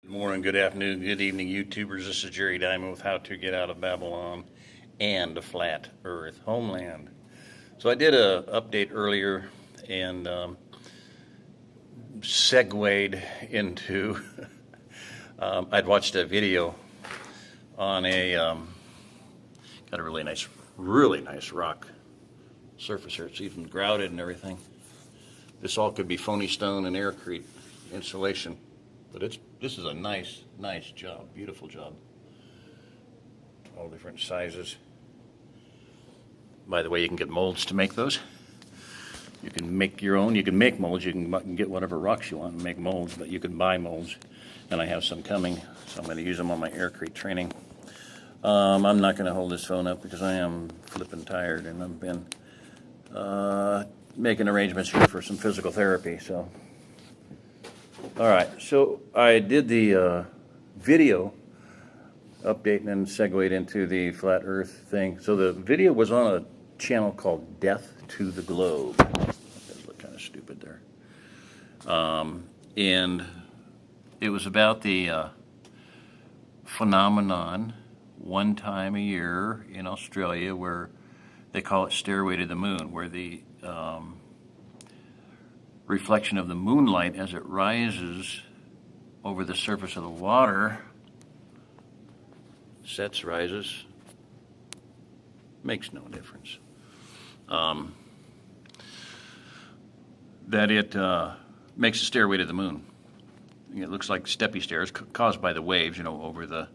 Good morning, good afternoon, good evening, YouTubers. This is Jerry Diamond with How to Get Out of Babylon and a Flat Earth Homeland. So I did a update earlier and segued into, I'd watched a video on got a really nice rock surface here. It's even grouted and everything. This all could be phony stone and aircrete insulation. But this is a nice job, beautiful job. All different sizes. By the way, you can get molds to make those. You can make your own. You can make molds. You can get whatever rocks you want and make molds, but you can buy molds. And I have some coming, so I'm going to use them on my aircrete training. I'm not going to hold this phone up because I am flipping tired, and I've been making arrangements here for some physical therapy, so. All right, so I did the video update and then segued into the flat earth thing. So the video was on a channel called Death to the Globe. That does look kind of stupid there. And it was about the phenomenon one time a year in Australia where they call it Stairway to the Moon, where the reflection of the moonlight as it rises over the surface of the water, sets, rises, makes no difference. That it makes a stairway to the moon. It looks like steppy stairs caused by the waves, over the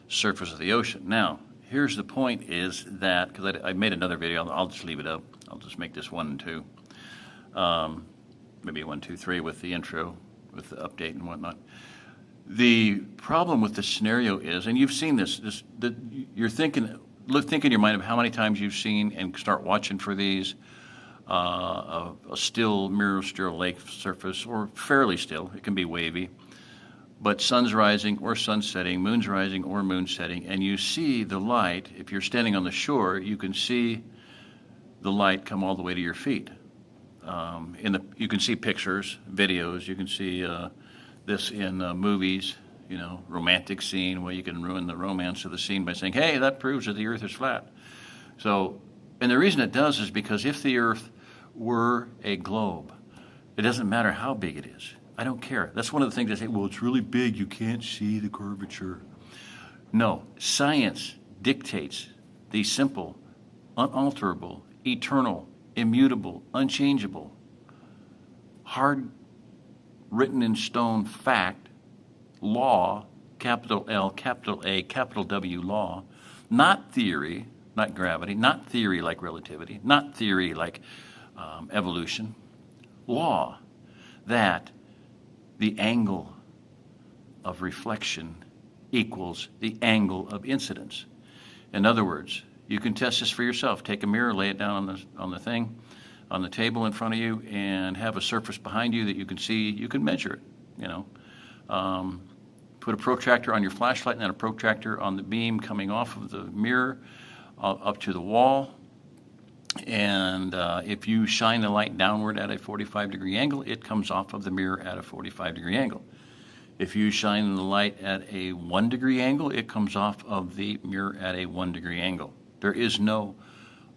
surface of the ocean. Now, here's the point is that, because I made another video, I'll just leave it up. I'll just make this 1 and 2. Maybe 1, 2, 3 with the intro, with the update and whatnot. The problem with the scenario is, and you've seen this you're think in your mind of how many times you've seen and start watching for these, a still lake surface, or fairly still, it can be wavy, but sun's rising or sun setting, moon's rising or moon setting, and you see the light. If you're standing on the shore, you can see the light come all the way to your feet. You can see pictures, videos. You can see this in movies. Romantic scene where you can ruin the romance of the scene by saying, "Hey, that proves that the Earth is flat." So, and the reason it does is because if the Earth were a globe, it doesn't matter how big it is. I don't care. That's one of the things they say. Well, it's really big. You can't see the curvature. No, science dictates the simple, unalterable, eternal, immutable, unchangeable, hard written in stone fact, law, capital L, capital A, capital W law, not theory, not gravity, not theory like relativity, not theory like evolution, law, that the angle of reflection equals the angle of incidence. In other words, you can test this for yourself. Take a mirror, lay it down on the table in front of you, and have a surface behind you that you can see. You can measure it. Put a protractor on your flashlight and then a protractor on the beam coming off of the mirror up to the wall. And if you shine the light downward at a 45-degree angle, it comes off of the mirror at a 45-degree angle. If you shine the light at a 1-degree angle, it comes off of the mirror at a 1-degree angle. There is no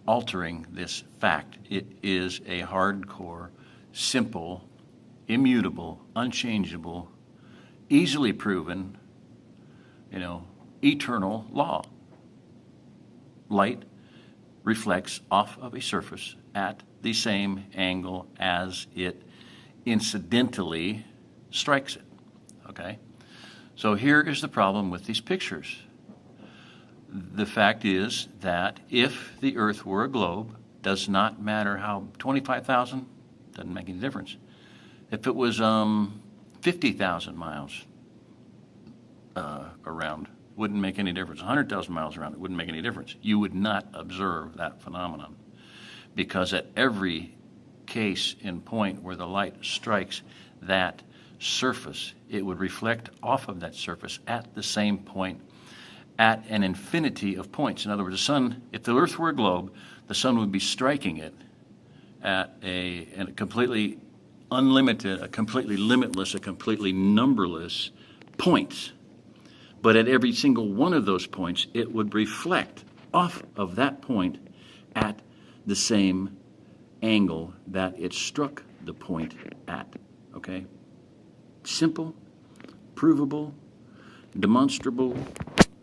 altering this fact. It is a hardcore, simple, immutable, unchangeable, easily proven, eternal law. Light reflects off of a surface at the same angle as it incidentally strikes it. Okay? So here is the problem with these pictures. The fact is that if the Earth were a globe, does not matter how, 25,000, doesn't make any difference. If it was 50,000 miles around, wouldn't make any difference. 100,000 miles around, it wouldn't make any difference. You would not observe that phenomenon, because at every case and point where the light strikes that surface, it would reflect off of that surface at the same point at an infinity of points. In other words, the sun, if the Earth were a globe, the sun would be striking it at a completely unlimited, a completely limitless, a completely numberless points. But at every single one of those points, it would reflect off of that point at the same angle that it struck the point at. Okay? Simple, provable, demonstrable,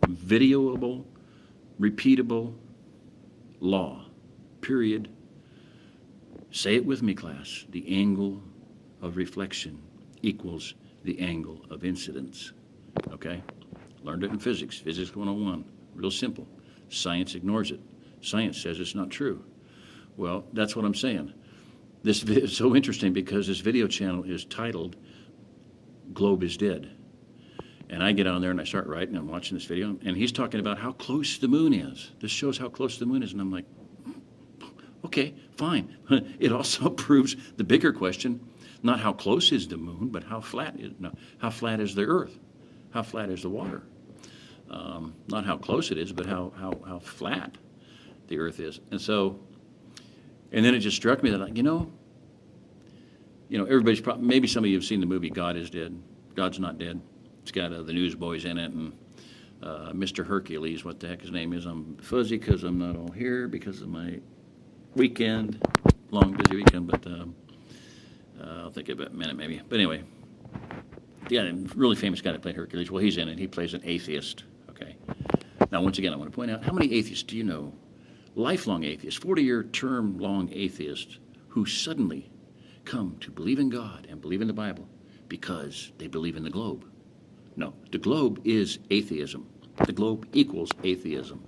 videoable, repeatable law. Period. Say it with me, class. The angle of reflection equals the angle of incidence. Okay? Learned it in physics, Physics 101. Real simple. Science ignores it. Science says it's not true. Well, that's what I'm saying. This is so interesting because this video channel is titled Globe is Dead. And I get on there and I start writing. I'm watching this video, and he's talking about how close the moon is. This shows how close the moon is, and I'm like, okay, fine. It also proves the bigger question, not how close is the moon, but how flat is the Earth? How flat is the water? Not how close it is, but how flat the Earth is. And then it just struck me that, you know, everybody's maybe some of you have seen the movie God is Dead. God's not dead. It's got the Newsboys in it, and Mr. Hercules, what the heck his name is. I'm fuzzy because I'm not all here because of my weekend, long busy weekend, but I'll think of it in a minute maybe. But anyway, yeah, a really famous guy that played Hercules. Well, he's in it. He plays an atheist. Okay. Now, once again, I want to point out, how many atheists do you know? Lifelong atheists, 40-year term long atheists who suddenly come to believe in God and believe in the Bible because they believe in the globe. No, the globe is atheism. The globe equals atheism.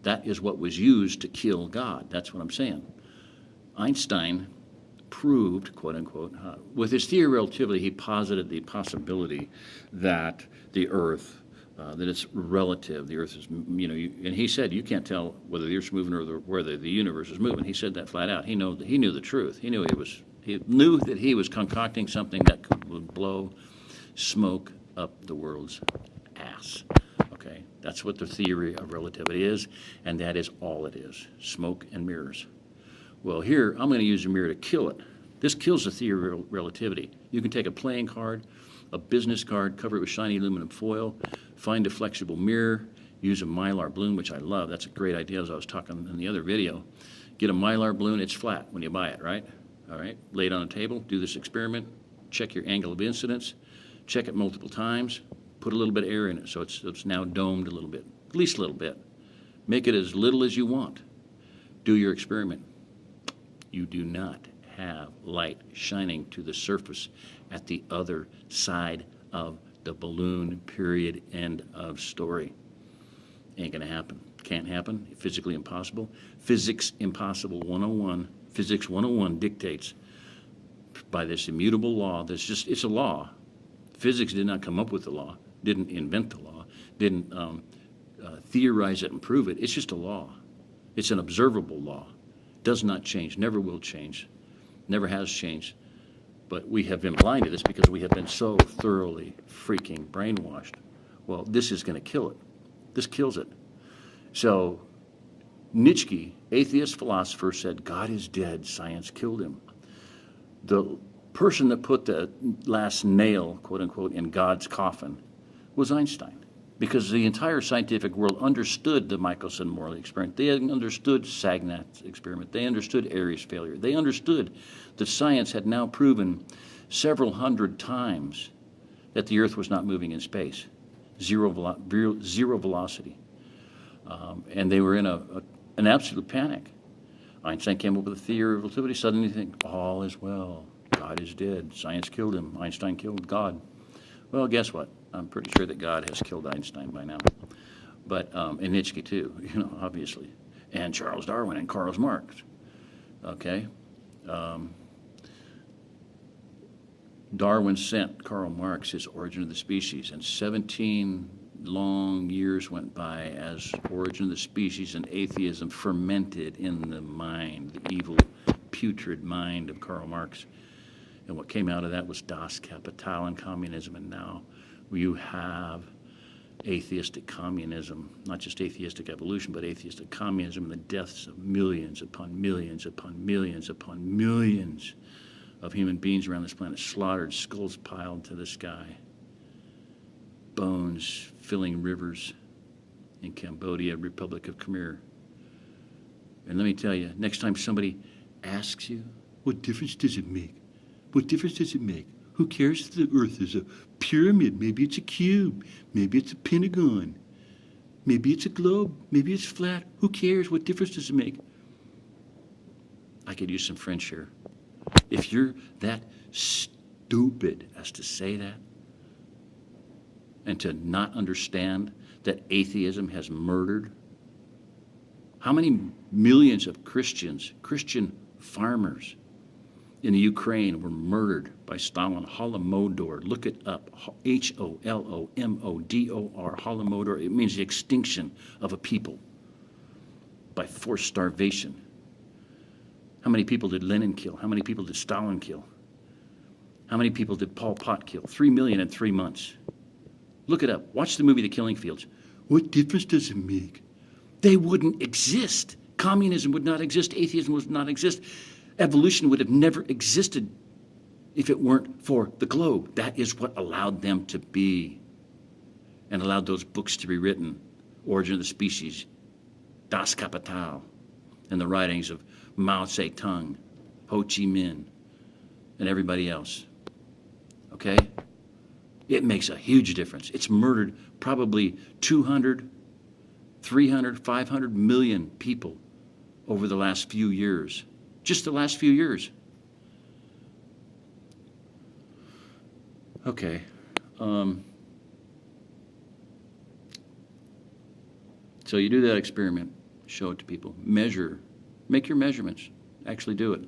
That is what was used to kill God. That's what I'm saying. Einstein proved, quote unquote, with his theory of relativity, he posited the possibility that the Earth, that it's relative. The Earth is, and he said you can't tell whether the Earth's moving or whether the universe is moving. He said that flat out. He knew the truth. He knew that he was concocting something that would blow smoke up the world's ass. Okay, that's what the theory of relativity is, and that is all it is: smoke and mirrors. Well, here I'm going to use a mirror to kill it. This kills the theory of relativity. You can take a playing card, a business card, cover it with shiny aluminum foil, find a flexible mirror, use a Mylar balloon, which I love. That's a great idea, as I was talking in the other video. Get a Mylar balloon. It's flat when you buy it, right? All right. Lay it on a table. Do this experiment. Check your angle of incidence. Check it multiple times. Put a little bit of air in it so it's now domed a little bit, at least a little bit. Make it as little as you want. Do your experiment. You do not have light shining to the surface at the other side of the balloon, period, end of story. Ain't gonna happen. Can't happen. Physically impossible. Physics Impossible 101. Physics 101 dictates by this immutable law. It's a law. Physics did not come up with the law, didn't invent the law, didn't theorize it and prove it. It's just a law. It's an observable law. Does not change, never will change, never has changed. But we have been blind to this because we have been so thoroughly freaking brainwashed. Well, this is going to kill it. This kills it. So Nietsche, atheist philosopher, said, God is dead, science killed him. The person that put the last nail, quote unquote, in God's coffin was Einstein, because the entire scientific world understood the Michelson-Morley experiment. They understood Sagnat's experiment. They understood Airy's failure. They understood that science had now proven several hundred times that the Earth was not moving in space, zero velocity. And they were in an absolute panic. Einstein came up with a theory of relativity. Suddenly you think, all is well. God is dead. Science killed him. Einstein killed God. Well, guess what? I'm pretty sure that God has killed Einstein by now. But, and Nietsche too, obviously. And Charles Darwin and Karl Marx. Okay? Darwin sent Karl Marx his Origin of the Species, and 17 long years went by as Origin of the Species and atheism fermented in the mind, the evil, putrid mind of Karl Marx. And what came out of that was Das Kapital and communism. And now you have atheistic communism, not just atheistic evolution, but atheistic communism, and the deaths of millions upon millions upon millions upon millions of human beings around this planet, slaughtered, skulls piled to the sky. bones filling rivers in Cambodia, Republic of Khmer. And let me tell you, next time somebody asks you, what difference does it make? What difference does it make? Who cares if the Earth is a pyramid? Maybe it's a cube. Maybe it's a pentagon. Maybe it's a globe. Maybe it's flat. Who cares? What difference does it make? I could use some French here. If you're that stupid as to say that and to not understand that atheism has murdered, how many millions of Christians, Christian farmers in the Ukraine were murdered by Stalin? Holodomor. Look it up. Holomodor. Holodomor. It means the extinction of a people by forced starvation. How many people did Lenin kill? How many people did Stalin kill? How many people did Pol Pot kill? 3 million in 3 months. Look it up. Watch the movie The Killing Fields. What difference does it make? They wouldn't exist. Communism would not exist. Atheism would not exist. Evolution would have never existed if it weren't for the globe. That is what allowed them to be and allowed those books to be written. Origin of the Species, Das Kapital, and the writings of Mao Tse Tung, Ho Chi Minh, and everybody else. Okay? It makes a huge difference. It's murdered probably 200, 300, 500 million people over the last few years. Just the last few years. Okay. So you do that experiment, show it to people, measure, make your measurements, actually do it.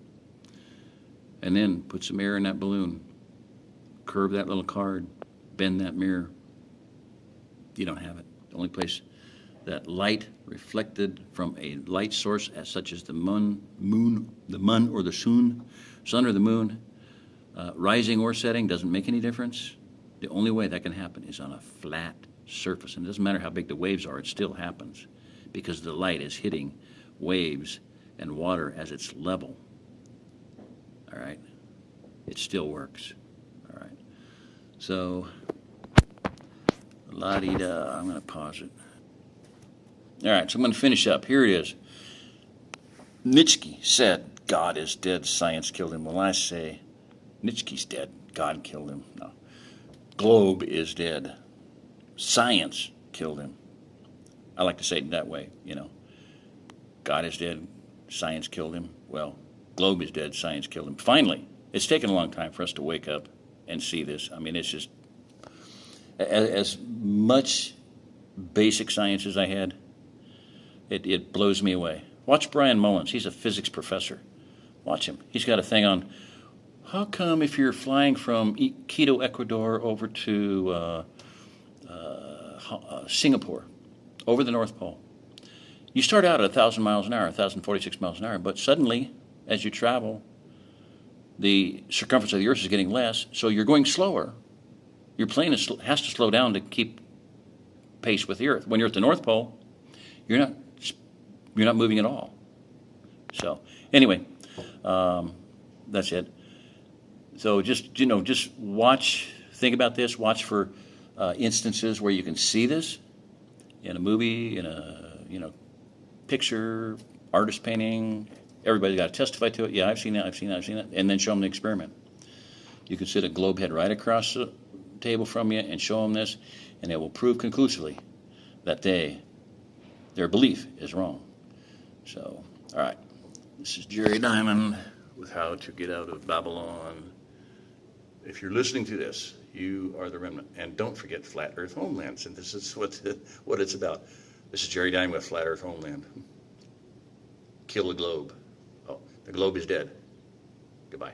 And then put some air in that balloon, curve that little card, bend that mirror. You don't have it. The only place that light reflected from a light source as such as the sun or the sun or the moon, rising or setting doesn't make any difference. The only way that can happen is on a flat surface. And it doesn't matter how big the waves are, it still happens because the light is hitting waves and water as its level. All right? It still works. All right? So, la-di-da, I'm going to pause it. All right, so I'm going to finish up. Here it is. Nietsche said, God is dead, science killed him. Well, I say, Nietzsche's dead, God killed him. No. Globe is dead. Science killed him. I like to say it that way, you know. God is dead, science killed him. Well, globe is dead, science killed him. Finally, it's taken a long time for us to wake up and see this. I mean, it's just, as much basic science as I had, it blows me away. Watch Brian Mullins. He's a physics professor. Watch him. He's got a thing on how come if you're flying from Quito, Ecuador, over to Singapore, over the North Pole, you start out at 1,000 miles an hour, 1,046 miles an hour, but suddenly, as you travel, the circumference of the Earth is getting less, so you're going slower. Your plane has to slow down to keep pace with the Earth. When you're at the North Pole, you're not moving at all. So anyway, that's it. So just watch, think about this. Watch for instances where you can see this in a movie, in a picture, artist painting. Everybody's got to testify to it. Yeah, I've seen that. And then show them the experiment. You can sit a globe head right across the table from you and show them this, and it will prove conclusively that their belief is wrong. So, all right. This is Jerry Diamond with How to Get Out of Babylon. If you're listening to this, you are the remnant. And don't forget Flat Earth Homelands. And this is what it's about. This is Jerry Diamond with Flat Earth Homeland. Kill the globe. Oh, the globe is dead. Goodbye.